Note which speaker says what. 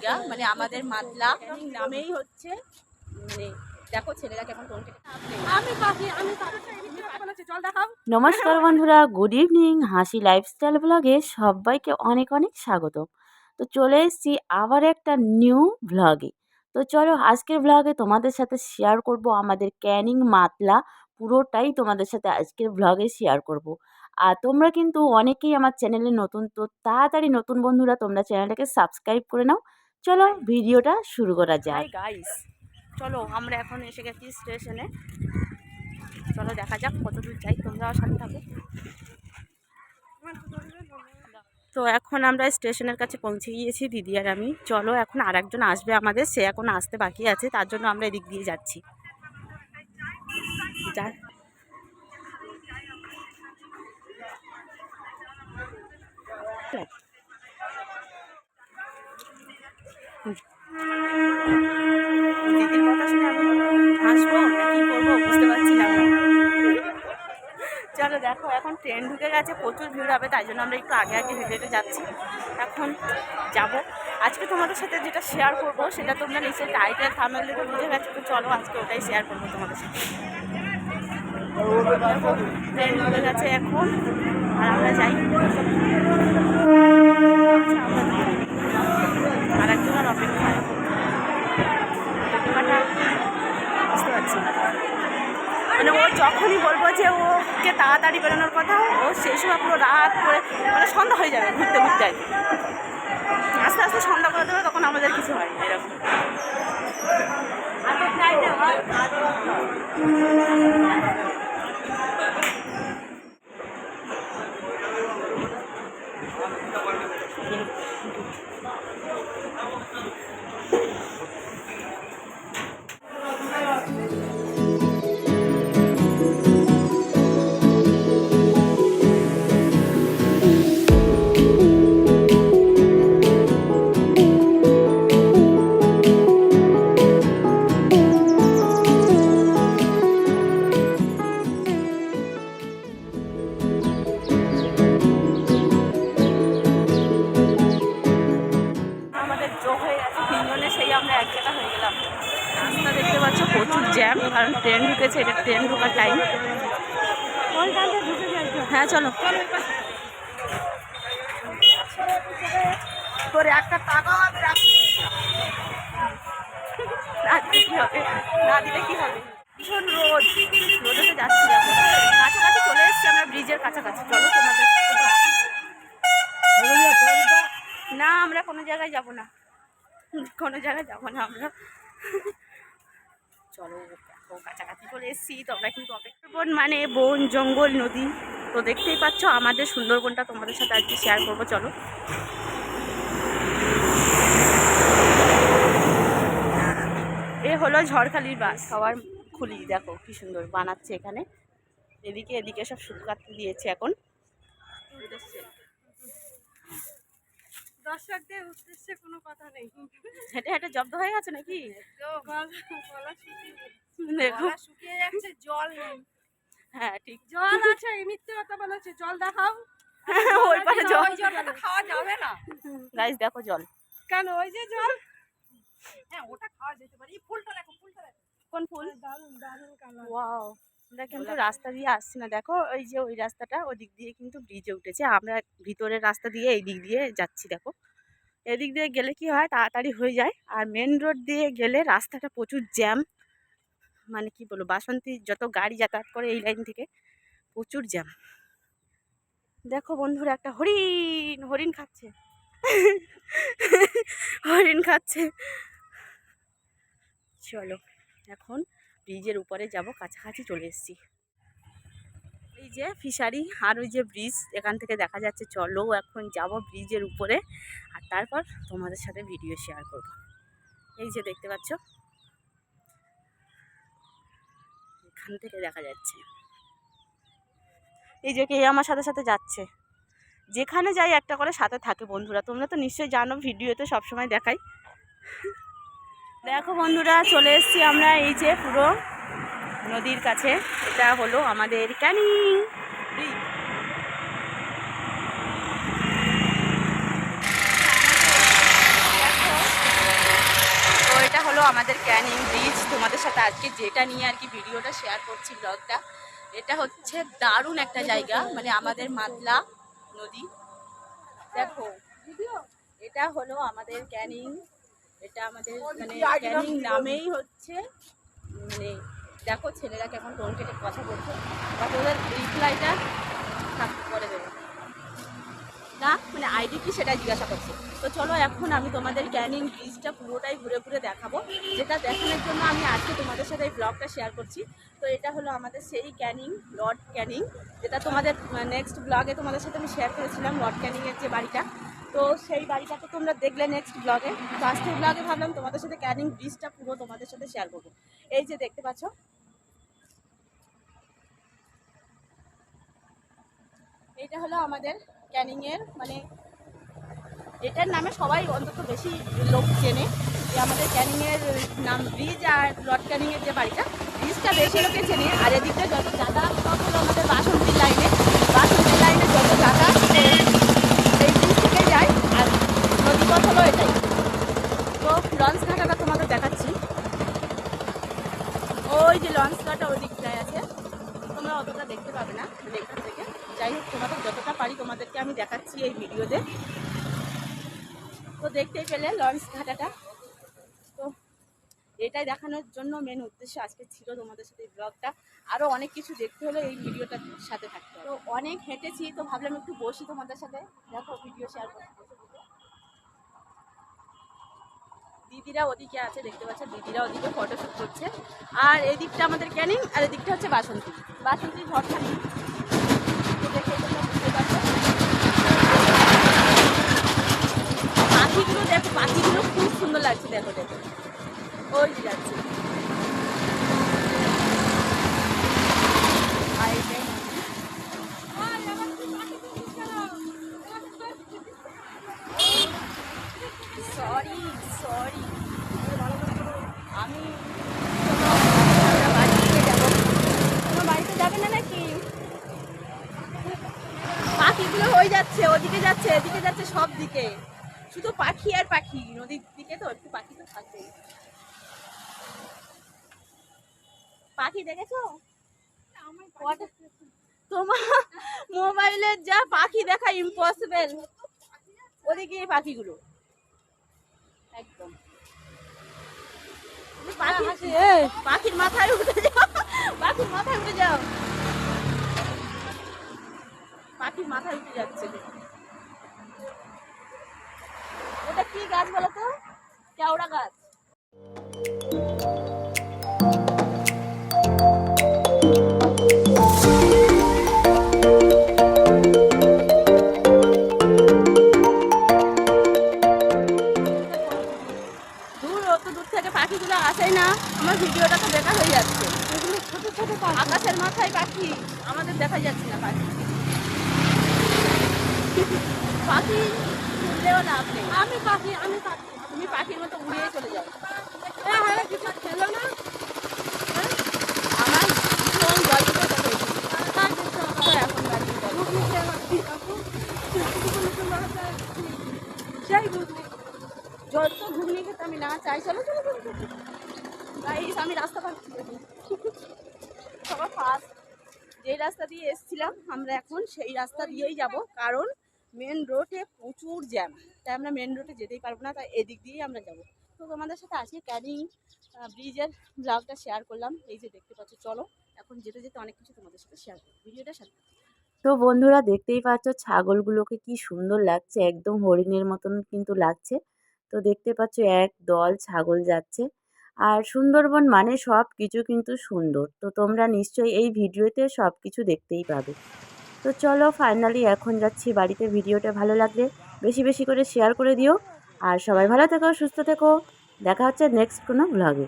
Speaker 1: এটা, মানে আমাদের মাতলা নামেই হচ্ছে। মানে দেখো ছেলেরা কেমন টোন থেকে
Speaker 2: নমস্কার বন্ধুরা, গুড ইভিনিং। হাসি লাইফস্টাইল ব্লগে সবাইকে অনেক অনেক স্বাগত। তো চলে এসেছি আবার একটা নিউ ব্লগে। তো চলো আজকের ব্লগে তোমাদের সাথে শেয়ার করব আমাদের ক্যানিং মাতলা, পুরোটাই তোমাদের সাথে আজকের ব্লগে শেয়ার করব। আর তোমরা কিন্তু অনেকেই আমার চ্যানেলে নতুন, তো তাড়াতাড়ি নতুন বন্ধুরা তোমরা চ্যানেলটাকে সাবস্ক্রাইব করে নাও। চলো ভিডিওটা শুরু করা যায়।
Speaker 1: গাইস, চলো আমরা এখন এসে গেছি স্টেশনে। চলো দেখা যাক কত দূর যাই, তোমরাও সাথে থাকো। তো এখন আমরা স্টেশনের কাছে পৌঁছে গিয়েছি দিদি আর আমি। চলো এখন আর একজন আসবে আমাদের, সে এখন আসতে বাকি আছে, তার জন্য আমরা এদিক দিয়ে যাচ্ছি। দিদির কথা শুনে আমি হাসবো না কি করবো বুঝতে পারছি না। চলো দেখো এখন ট্রেন ঢুকে গেছে, প্রচুর ভিড় হবে, তাই জন্য আমরা একটু আগে আগে হেঁটে হেঁটে যাচ্ছি। এখন যাব আজকে তোমাদের সাথে যেটা শেয়ার করবো সেটা তোমরা নিশ্চয়ই টাইটেল থাম্বনেল দেখে বুঝে গেছো। তো চলো আজকে ওটাই শেয়ার করবো তোমাদের সাথে। ট্রেন ঢুকে গেছে এখন, আর আমরা যাই। আর একজনের অপেক্ষা বুঝতে পারছি না, মানে ও যখনই বলবো যে ওকে তাড়াতাড়ি বেরোনোর কথা, ও সেই সময় পুরো রাত করে মানে সন্ধ্যা হয়ে যাবে ঘুরতে ঘুরতে। আস্তে আস্তে সন্ধ্যা করে দেবে, তখন আমাদের কিছু হয় এরকম। রাস্তা দেখতে পাচ্ছ প্রচুর জ্যাম, কারণ ট্রেন ঢুকেছে, এটা ট্রেন ঢোকার টাইম। হ্যাঁ চলো। তোর একটা টাকা না দিলে কি হবে, না দিলে কি হবে। ভীষণ রোদ, রোদে তো যাচ্ছি। কাছাকাছি চলে এসেছি আমরা, ব্রিজের কাছাকাছি। চলো তোমাদের, না আমরা কোনো জায়গায় যাব না, কোনো জায়গায় যাবো না আমরা। চলো দেখো কাছাকাছি চলে এসেছি। তোমরা কিন্তু অপেক্ষা, মানে বন জঙ্গল নদী, তো দেখতেই পাচ্ছ আমাদের সুন্দরবনটা তোমাদের সাথে আজকে শেয়ার করবো। চলো এ হলো ঝড়খালির বাস, খাওয়ার খুলি দেখো কি সুন্দর বানাচ্ছে এখানে। এদিকে এদিকে সব শুকাতে দিয়েছে এখন।
Speaker 3: দর্শকদের উদ্দেশ্যে কোনো কথা নেই,
Speaker 1: হেঁটে হেঁটে জব্দ হয়ে গেছে নাকি?
Speaker 3: শুকিয়ে যাচ্ছে, জল নেই।
Speaker 1: হ্যাঁ ঠিক,
Speaker 3: জল আছে, মিথ্যে কথা বলেছে। জল দেখাও।
Speaker 1: ওই পারে জল,
Speaker 3: জলটা খাওয়া যাবে না।
Speaker 1: গাইস দেখো জল,
Speaker 3: কেন? ওই যে জল, হ্যাঁ ওটা খাওয়া যেতে পারে। এই ফুলটা দেখো, ফুলটা দেখো,
Speaker 1: কোন ফুল?
Speaker 3: দারুণ দারুণ কালার।
Speaker 1: ওয়াও, আমরা কিন্তু রাস্তা দিয়ে আসছি না, দেখো ওই যে ওই রাস্তাটা ওদিক দিয়ে কিন্তু ব্রিজে উঠেছে, আমরা ভিতরের রাস্তা দিয়ে এই দিক দিয়ে যাচ্ছি। দেখো এদিক দিয়ে গেলে কি হয়, তাড়াতাড়ি হয়ে যায়, আর মেন রোড দিয়ে গেলে রাস্তাটা প্রচুর জ্যাম। মানে কি বলবো, বাসন্তী যত গাড়ি যাতায়াত করে এই লাইন থেকে প্রচুর জ্যাম। দেখো বন্ধুরা একটা হরিণ, হরিণ খাচ্ছে হরিণ খাচ্ছে। চলো এখন ব্রিজের উপরে যাব, কাছাকাছি চলে এসেছি। এই যে ফিশারি আর ওই যে ব্রিজ এখান থেকে দেখা যাচ্ছে। চলো এখন যাব ব্রিজের উপরে, আর তারপর তোমাদের সাথে ভিডিও শেয়ার করব। এই যে দেখতে পাচ্ছ এখান থেকে দেখা যাচ্ছে, এই যে কে আমার সাথে সাথে যাচ্ছে। যেখানে যাই একটা করে সাথে থাকে বন্ধুরা, তোমরা তো নিশ্চয়ই জানো, ভিডিওতে সবসময় দেখাই। দেখো বন্ধুরা চলে এসেছি আমরা এই যে পুরো নদীর কাছে। এটা হলো আমাদের ক্যানিং ব্রিজ। দেখো হলো আমাদের ক্যানিং ব্রিজ। তোমাদের সাথে আজকে যেটা নিয়ে আর কি ভিডিওটা শেয়ার করছি, ব্লগটা, এটা হচ্ছে দারুণ একটা জায়গা, মানে আমাদের মাতলা নদী। দেখো এটা হলো আমাদের ক্যানিং, এটা আমাদের মানে ক্যানিং নামেই হচ্ছে, মানে দেখো ছেলেরা কেমন টোন কেটে কথা বলছে, বাট ওদের রিপ্লাইটা পরে দেবো না, মানে আইডি কি সেটা জিজ্ঞাসা করছে। তো চলো এখন আমি তোমাদের ক্যানিং ব্রিজটা পুরোটাই ঘুরে ঘুরে দেখাবো, যেটা দেখানোর জন্য আমি আজকে তোমাদের সাথে এই ব্লগটা শেয়ার করছি। তো এটা হলো আমাদের সেই ক্যানিং, লর্ড ক্যানিং, যেটা তোমাদের নেক্সট ব্লগে তোমাদের সাথে আমি শেয়ার করেছিলাম, লর্ড ক্যানিংয়ের যে বাড়িটা। তো সেই বাড়িটা তো তোমরা দেখলে নেক্সট ব্লগে। তো আজকের ব্লগে ভাবলাম তোমাদের সাথে ক্যানিং ব্রিজটা পুরো তোমাদের সাথে শেয়ার করবো। এই যে দেখতে পাচ্ছ, এইটা হলো আমাদের ক্যানিংয়ের, মানে এটার নামে সবাই অন্তত বেশি লোক চেনে, যে আমাদের ক্যানিংয়ের নাম ব্রিজ, আর লর্ড ক্যানিংয়ের যে বাড়িটা, ব্রিজটা বেশি লোকে চেনে। আর এদিকটা যত যাতায়াত সব হলো আমাদের বাসন্তীর লাইনে, বাসন্তীর লাইনে যত যাতায়াত এই ব্রিজ থেকে যায়, আর নদীপথ হলো এটাই। তো লঞ্চ ঘাটাটা তোমাদের দেখাচ্ছি, ওই যে লঞ্চ ঘাটা ওই দিকটায় আছে, তোমরা অতটা দেখতে পাবে না মানে এখান থেকে। যাই হোক, তোমাদের যতটা পারি তোমাদেরকে আমি দেখাচ্ছি এই ভিডিওতে। তো দেখতেই পেলে লঞ্চ ঘাটাটা। তো এটাই দেখানোর জন্য মেন উদ্দেশ্য আজকে ছিল তোমাদের সাথে এই ব্লগটা। আরও অনেক কিছু দেখতে হলে এই ভিডিওটার সাথে থাকতে হবে। তো অনেক হেঁটেছি, তো ভাবলাম একটু বসি তোমাদের সাথে, দেখো ভিডিও শেয়ার করছি। দিদিরা ওদিকে আছে, দেখতে পাচ্ছ, দিদিরা ওদিকে ফটোশ্যুট করছে। আর এদিকটা আমাদের ক্যানিং, আর এদিকটা হচ্ছে বাসন্তী, বাসন্তী ঝড়খালি। তো দেখে তোমরা বুঝতে পারছো, পাখিগুলো দেখো, পাখিগুলো খুব সুন্দর লাগছে, দেখো দেখো ওই যে যাচ্ছে। আর এটাই সরি সরি, আমি আমরা বাড়ি থেকে যাবো। তোমার বাড়িতে যাবে না নাকি? পাখিগুলো হয়ে যাচ্ছে, ওদিকে যাচ্ছে, এদিকে যাচ্ছে, সব দিকে শুধু পাখি আর পাখি। নদীর দিকে তো একটু পাখি তো থাকবেই। পাখি দেখেছো? তোমার মোবাইলে যা পাখি দেখা ইম্পসিবল, ওদিকে এই পাখিগুলো একদম। পাখির মাথায় উঠে যাও, পাখির মাথায় উঠে যাও, পাখির মাথায় উঠে যাচ্ছে। ওটা কি গাছ বলো তো? কেওড়া গাছ। দূর, অত দূর থেকে পাখিগুলো আসেই না, আমার ভিডিওটা তো বেকার হয়ে যাচ্ছে। ছোট ছোট আকাশের মাথায় পাখি, আমাদের দেখা যাচ্ছে না পাখি। পাখি তুললেও লাভ নেই। আমি পাখি, তুমি পাখির মতো উড়িয়ে চলে যাও। কিছু খেলো না, আমার ভীষণ গল্প এখন যত ঘুগনি খেতে আমি না চাই। চলো চলো চলো, গাইস আমি রাস্তা পাচ্ছি সবার ফার্স্ট যে রাস্তা দিয়ে এসেছিলাম আমরা, এখন সেই রাস্তা দিয়েই যাব, কারণ মেন রোডে প্রচুর জ্যাম, তাই আমরা মেন রোডে যেতেই পারবো না, তাই এদিক দিয়েই আমরা যাব। তো তোমাদের সাথে আজকে ক্যানিং ব্রিজের ব্লগটা শেয়ার করলাম, এই যে দেখতে পাচ্ছ। চলো এখন যেতে যেতে অনেক কিছু তোমাদের সাথে শেয়ার করবো, ভিডিওটার সাথে।
Speaker 2: তো বন্ধুরা দেখতেই পাচ্ছ ছাগলগুলোকে কি সুন্দর লাগছে, একদম হরিণের মতন কিন্তু লাগছে। তো দেখতে পাচ্ছ এক দল ছাগল যাচ্ছে। আর সুন্দরবন মানে সব কিছু কিন্তু সুন্দর, তো তোমরা নিশ্চয়ই এই ভিডিওতে সব কিছু দেখতেই পাবে। তো চলো ফাইনালি এখন যাচ্ছি বাড়িতে। ভিডিওটা ভালো লাগলে বেশি বেশি করে শেয়ার করে দিও। আর সবাই ভালো থেকো, সুস্থ থেকো, দেখা হচ্ছে নেক্সট কোনো ব্লগে।